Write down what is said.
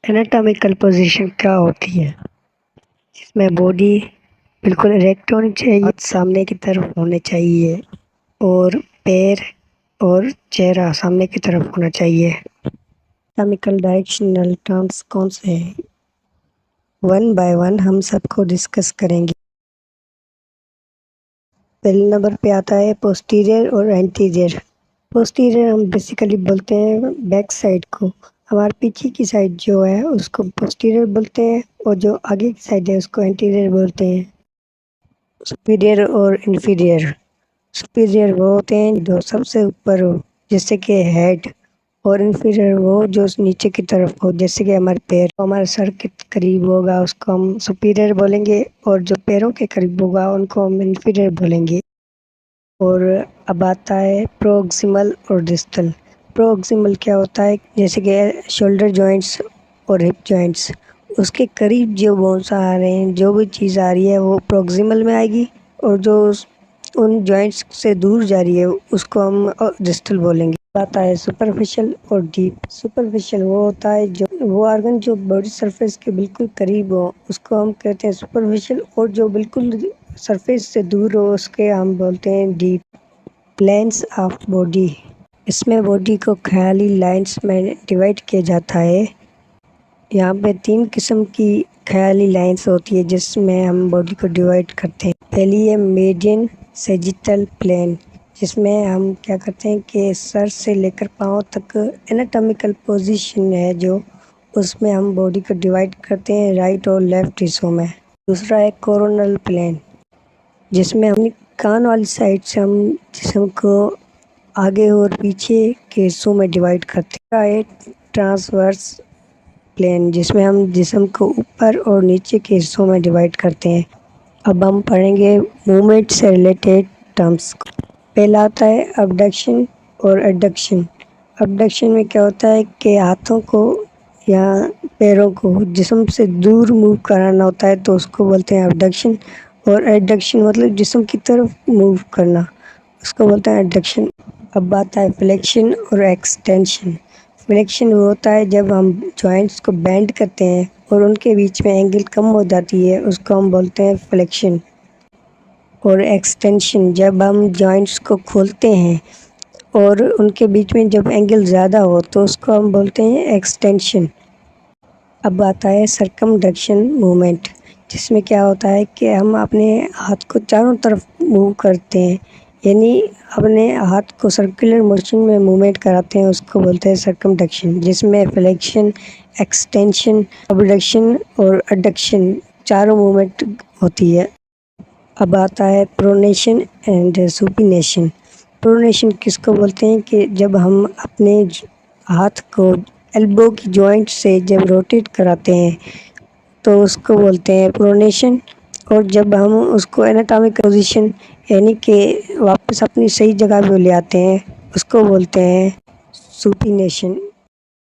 اناٹامیکل position کیا ہوتی ہے؟ جس میں باڈی بالکل اریکٹ ہونی چاہیے، ہاتھ سامنے کی طرف ہونے چاہیے اور پیر اور چہرہ سامنے کی طرف ہونا چاہیے۔ اناٹامیکل ڈائریکشنل ٹرمز کون سے ہیں؟ 1 بائی 1 ہم سب کو ڈسکس کریں گے۔ پہلے نمبر پہ آتا ہے پوسٹیریئر اور اینٹیریئر۔ پوسٹیریئر ہم بیسیکلی بولتے ہیں بیک سائڈ کو، ہمارے پیچھے کی سائڈ جو ہے اس کو پوسٹیریئر بولتے ہیں اور جو آگے کی سائڈ ہے اس کو اینٹیریئر بولتے ہیں۔ سپیریئر اور انفیریئر۔ سپیریئر وہ ہوتے ہیں جو سب سے اوپر ہو جیسے کہ ہیڈ، اور انفیریئر وہ جو نیچے کی طرف ہو جیسے کہ ہمارے پیر، ہمارے سر کے قریب ہوگا اس کو ہم سپیریئر بولیں گے، اور جو پیروں کے قریب ہوگا ان کو ہم انفیریئر بولیں گے۔ اور اب آتا ہے پروکسیمل اور ڈسٹل۔ پروکسیمل کیا ہوتا ہے؟ جیسے کہ شولڈر جوائنٹس اور ہپ جوائنٹس، اس کے قریب جو بونس آ رہے ہیں، جو بھی چیز آ رہی ہے وہ پروکسیمل میں آئے گی، اور جو ان جوائنٹس سے دور جا رہی ہے اس کو ہم ڈسٹل بولیں گے۔ آتا ہے سپرفیشل اور ڈیپ۔ سپرفیشل وہ ہوتا ہے جو وہ آرگن جو باڈی سرفیس کے بالکل قریب ہو اس کو ہم کہتے ہیں سپرفیشل، اور جو بالکل سرفیس سے دور ہو اس کے ہم بولتے ہیں ڈیپ۔ Planes of body. اس میں باڈی کو خیالی لائنس میں ڈیوائڈ کیا جاتا ہے۔ یہاں پہ 3 قسم کی خیالی لائنس ہوتی ہے جس میں ہم باڈی کو ڈیوائڈ کرتے ہیں۔ پہلی ہے میڈین سیجیٹل پلین، جس میں ہم کیا کرتے ہیں کہ سر سے لے کر پاؤں تک اناٹامیکل پوزیشن ہے جو اس میں ہم باڈی کو ڈیوائڈ کرتے ہیں رائٹ اور لیفٹ حصوں میں۔ دوسرا ہے کورونل پلین، جس میں ہم کان والی سائڈ سے ہم جسم کو آگے اور پیچھے کے حصوں میں ڈیوائڈ کرتے ہیں۔ ٹرانسورس پلین، جس میں ہم جسم کو اوپر اور نیچے کے حصوں میں ڈیوائڈ کرتے ہیں۔ اب ہم پڑھیں گے موومنٹ سے ریلیٹڈ ٹرمز۔ پہلا آتا ہے ابڈکشن اور ایڈکشن۔ ابڈکشن میں کیا ہوتا ہے کہ ہاتھوں کو یا پیروں کو جسم سے دور موو کرانا ہوتا ہے تو اس کو بولتے ہیں ابڈکشن، اور ایڈکشن مطلب جسم کی طرف موو کرنا، اس کو بولتے ہیں ایڈکشن۔ اب آتا ہے فلیکشن اور ایکسٹینشن۔ فلیکشن وہ ہوتا ہے جب ہم جوائنٹس کو بینڈ کرتے ہیں اور ان کے بیچ میں اینگل کم ہو جاتی ہے اس کو ہم بولتے ہیں فلیکشن۔ اور ایکسٹینشن جب ہم جوائنٹس کو کھولتے ہیں اور ان کے بیچ میں جب اینگل زیادہ ہو تو اس کو ہم بولتے ہیں ایکسٹینشن۔ اب آتا ہے سرکمڈکشن موومنٹ، جس میں کیا ہوتا ہے کہ ہم اپنے ہاتھ کو چاروں طرف موو کرتے ہیں، یعنی اپنے ہاتھ کو سرکولر موشن میں موومنٹ کراتے ہیں، اس کو بولتے ہیں سرکمڈکشن، جس میں فلیکشن، ایکسٹینشن، ابڈکشن اور ایڈکشن چاروں موومنٹ ہوتی ہے۔ اب آتا ہے پرونیشن اینڈ سپینیشن۔ پرونیشن کس کو بولتے ہیں کہ جب ہم اپنے ہاتھ کو ایلبو کی جوائنٹ سے جب روٹیٹ کراتے ہیں تو اس کو بولتے ہیں پرونیشن، اور جب ہم اس کو اناٹامیکل پوزیشن یعنی کہ واپس اپنی صحیح جگہ پہ لے آتے ہیں اس کو بولتے ہیں سپینیشن۔